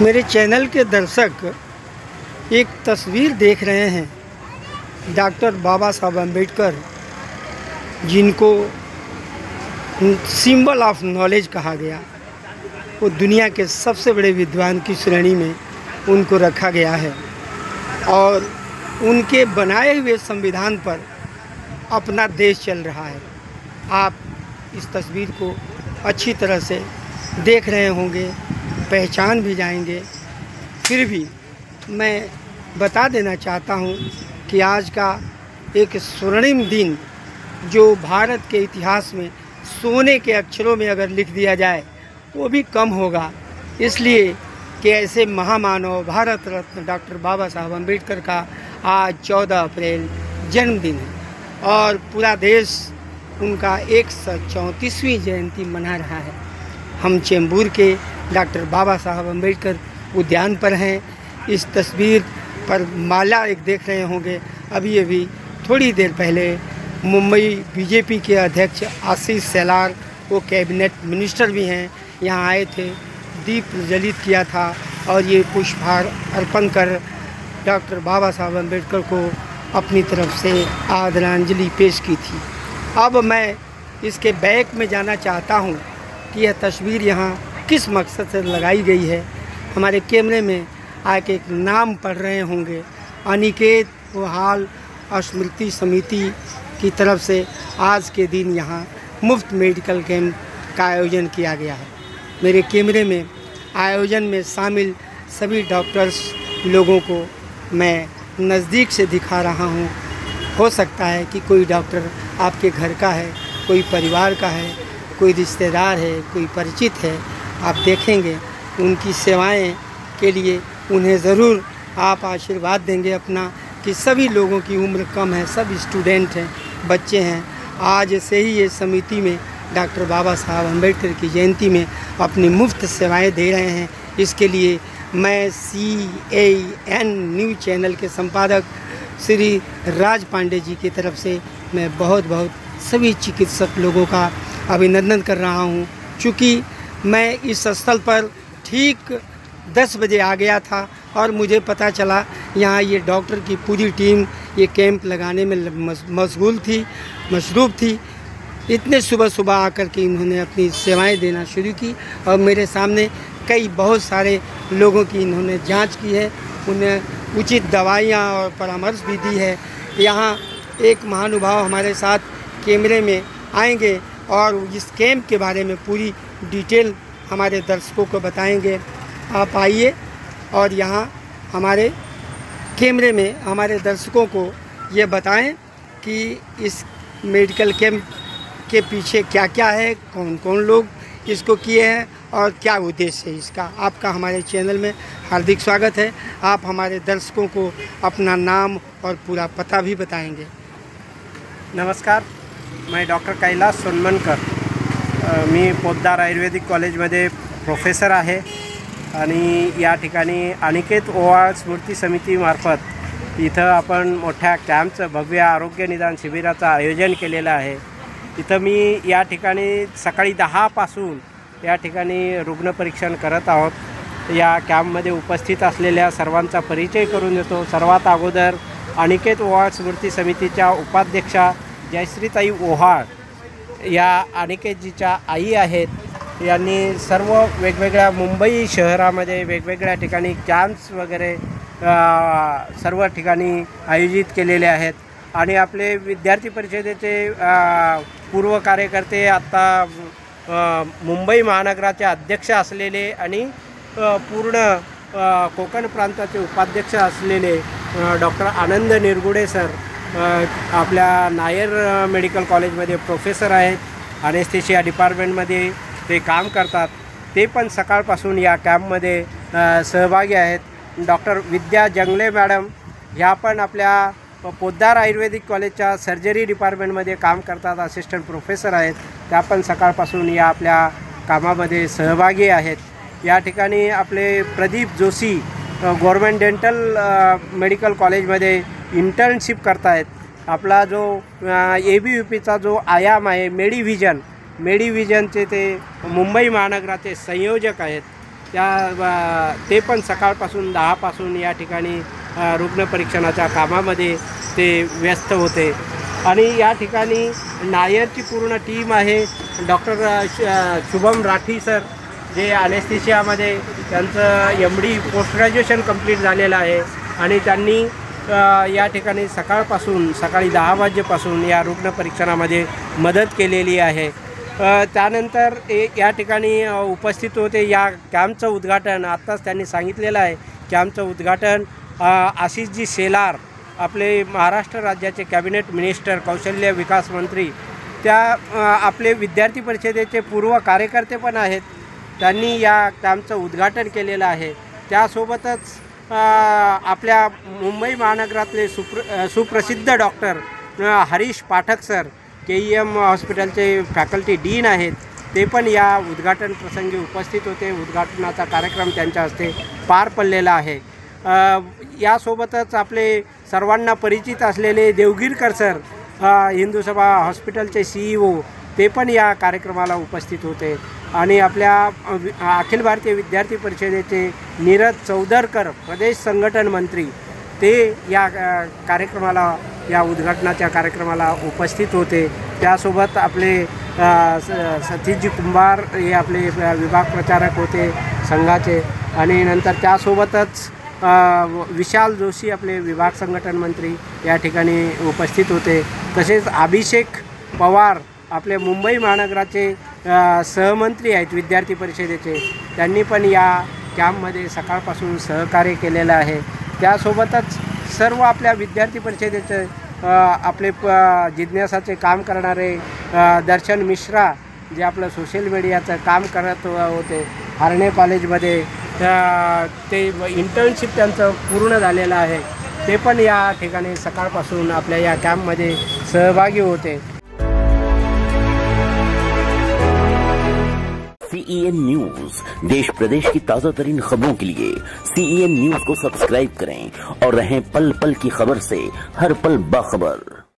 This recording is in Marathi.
मेरे चैनल के दर्शक एक तस्वीर देख रहे हैं डॉक्टर बाबा साहब अम्बेडकर, जिनको सिंबल ऑफ नॉलेज कहा गया। वो दुनिया के सबसे बड़े विद्वान की श्रेणी में उनको रखा गया है और उनके बनाए हुए संविधान पर अपना देश चल रहा है। आप इस तस्वीर को अच्छी तरह से देख रहे होंगे, पहचान भी जाएंगे। फिर भी मैं बता देना चाहता हूं कि आज का एक स्वर्णिम दिन जो भारत के इतिहास में सोने के अक्षरों में अगर लिख दिया जाए वो भी कम होगा, इसलिए कि ऐसे महामानव भारत रत्न डॉक्टर बाबा साहब अम्बेडकर का आज 14 अप्रैल जन्मदिन है और पूरा देश उनका 134वीं जयंती मना रहा है। हम चेंबूर के डॉक्टर बाबा साहब अम्बेडकर उद्यान पर हैं। इस तस्वीर पर माला एक देख रहे होंगे। अभी थोड़ी देर पहले मुंबई बीजेपी के अध्यक्ष आशीष शेलार, वो कैबिनेट मिनिस्टर भी हैं, यहाँ आए थे, दीप प्रज्वलित किया था और ये पुष्पहार अर्पण कर डॉक्टर बाबा साहब अम्बेडकर को अपनी तरफ से आदरांजलि पेश की थी। अब मैं इसके बैक में जाना चाहता हूँ कि यह तस्वीर यहाँ किस मकसद से लगाई गई है। हमारे कैमरे में आके एक नाम पढ़ रहे होंगे, अनिकेत ओहाल स्मृति समिति की तरफ से आज के दिन यहाँ मुफ्त मेडिकल कैंप का आयोजन किया गया है। मेरे कैमरे में आयोजन में शामिल सभी डॉक्टर्स लोगों को मैं नज़दीक से दिखा रहा हूँ। हो सकता है कि कोई डॉक्टर आपके घर का है, कोई परिवार का है, कोई रिश्तेदार है, कोई परिचित है। आप देखेंगे उनकी सेवाएं के लिए उन्हें ज़रूर आप आशीर्वाद देंगे अपना कि सभी लोगों की उम्र कम है, सब स्टूडेंट हैं, बच्चे हैं। आज से ही ये समिति में डॉक्टर बाबा साहब अम्बेडकर की जयंती में अपनी मुफ्त सेवाएं दे रहे हैं। इसके लिए मैं CAN न्यूज़ चैनल के संपादक श्री राज पांडे जी की तरफ से मैं बहुत सभी चिकित्सक लोगों का अभिनंदन कर रहा हूं। चूँकि मैं इस स्थल पर ठीक 10 बजे आ गया था और मुझे पता चला यहाँ ये डॉक्टर की पूरी टीम ये कैंप लगाने में मसरूफ़ थी। इतने सुबह आकर के इन्होंने अपनी सेवाएं देना शुरू की और मेरे सामने बहुत सारे लोगों की इन्होंने जांच की है, उन्हें उचित दवाइयाँ और परामर्श भी दी है। यहाँ एक महानुभाव हमारे साथ कैमरे में आएंगे और इस कैंप के बारे में पूरी डिटेल हमारे दर्शकों को बताएंगे। आप आइए और यहाँ हमारे कैमरे में हमारे दर्शकों को ये बताएं कि इस मेडिकल कैंप के पीछे क्या क्या है, कौन कौन लोग इसको किए हैं और क्या उद्देश्य है इसका। आपका हमारे चैनल में हार्दिक स्वागत है। आप हमारे दर्शकों को अपना नाम और पूरा पता भी बताएंगे। नमस्कार, मैं डॉक्टर कैलास सोनमनकर, मी पोद्दार आयुर्वेदिक कॉलेजमध्ये प्रोफेसर आहे आणि या ठिकाणी अनिकेत ओवाळ स्मृती समितीमार्फत इथं आपण मोठ्या कॅम्पचं भव्य आरोग्य निदान शिबिराचं आयोजन केलेलं आहे। इथं मी या ठिकाणी सकाळी 10 पासून या ठिकाणी रुग्णपरीक्षण करत आहोत। या कॅम्पमध्ये उपस्थित असलेल्या सर्वांचा परिचय करून देतो। सर्वात अगोदर अनिकेत ओवाळ स्मृती समितीच्या उपाध्यक्षा जयश्रीताई ओहाळ या अनिकेतजीच्या आई आहेत। यांनी सर्व वेगवेगळ्या मुंबई शहरामध्ये वेगवेगळ्या ठिकाणी कॅम्प्स वगैरे सर्व ठिकाणी आयोजित केलेले आहेत आणि आपले विद्यार्थी परिषदेचे पूर्व कार्यकर्ते आता मुंबई महानगराचे अध्यक्ष असलेले आणि पूर्ण कोकण प्रांताचे उपाध्यक्ष असलेले डॉक्टर आनंद निरगुडे सर आपल्या नायर मेडिकल कॉलेजमध्ये प्रोफेसर आहेत। ॲनेस्थेशिया डिपार्टमेंटमध्ये ते काम करतात। ते पण सकाळपासून या कॅम्पमध्ये सहभागी आहेत। डॉक्टर विद्या जंगले मॅडम ह्या पण आपल्या पोद्दार आयुर्वेदिक कॉलेजच्या सर्जरी डिपार्टमेंटमध्ये काम करतात, असिस्टंट प्रोफेसर आहेत। त्या पण सकाळपासून या आपल्या कामामध्ये सहभागी आहेत। या ठिकाणी आपले Pradeep Joshi government dental medical कॉलेजमध्ये इंटर्नशिप करतायत। आपला जो ABVPचा जो आयाम आहे मेडिव्हिजनचे ते मुंबई महानगराचे संयोजक आहेत। ते पण सकाळपासून 10 पासून या ठिकाणी रुग्णपरीक्षणाच्या कामामध्ये ते व्यस्त होते. आणि या ठिकाणी नायरची पूर्ण टीम आहे. डॉक्टर शुभम राठी सर जे ॲनेस्थेशियामध्ये त्यांचं MD पोस्ट ग्रॅज्युएशन कंप्लीट झालेलं आहे आणि त्यांनी या ठिकाणी सकाळी 10 वाजेपासून या रुग्णपरीक्षणामध्ये मदत केलेली आहे. त्यानंतर या ठिकाणी उपस्थित होते. या कॅम्पचं उद्घाटन आत्ताच त्यांनी सांगितलेलं आहे. कॅम्पचं उद्घाटन आशिषजी शेलार आपले महाराष्ट्र राज्याचे कॅबिनेट मिनिस्टर कौशल्य विकास मंत्री त्या आपले विद्यार्थी परिषदेचे पूर्व कार्यकर्ते पण आहेत. त्यांनी या कॅम्पचं उद्घाटन केलेलं आहे. त्यासोबतच आपल्या मुंबई महानगरातले सुप्रसिद्ध doctor Harish Pathak sir KEM हॉस्पिटलचे फॅकल्टी डीन आहेत. ते पण या उद्घाटन प्रसंगी उपस्थित होते. उद्घाटनाचा कार्यक्रम त्यांच्या हस्ते पार पडलेला आहे. यासोबतच आपले सर्वांना परिचित असलेले देवगिरकर सर हिंदू सभा हॉस्पिटलचे CEO ते पण या कार्यक्रमाला उपस्थित होते. आणि आपल्या अखिल भारतीय विद्यार्थी परिषदेचे नीरज चौधरकर प्रदेश संघटन मंत्री ते या कार्यक्रमाला या उद्घाटनाच्या कार्यक्रमाला उपस्थित होते. त्यासोबत आपले सतीशजी कुंभार हे आपले विभाग प्रचारक होते संघाचे. आणि नंतर त्यासोबतच विशाल जोशी आपले विभाग संघटन मंत्री या ठिकाणी उपस्थित होते. तसेच अभिषेक पवार आपले मुंबई महानगराचे सहमंत्री आहेत विद्यार्थी परिषदेचे. त्यांनी पण या कॅम्पमध्ये सकाळपासून सहकार्य केलेलं आहे. त्यासोबतच सर्व आपल्या विद्यार्थी परिषदेचे आपले जिज्ञासाचे काम करणारे दर्शन मिश्रा जे आपलं सोशल मीडियाचं काम करत होते हार्णे कॉलेजमध्ये, ते इंटर्नशिप त्यांचं पूर्ण झालेलं आहे. ते पण या ठिकाणी सकाळपासून आपल्या या कॅम्पमध्ये सहभागी होते. CEN न्यूज देश प्रदेश की ताज़ा तरीन खबरों के लिए CEN न्यूज को सब्सक्राइब करें और रहें पल पल की खबर से हर पल बाखबर.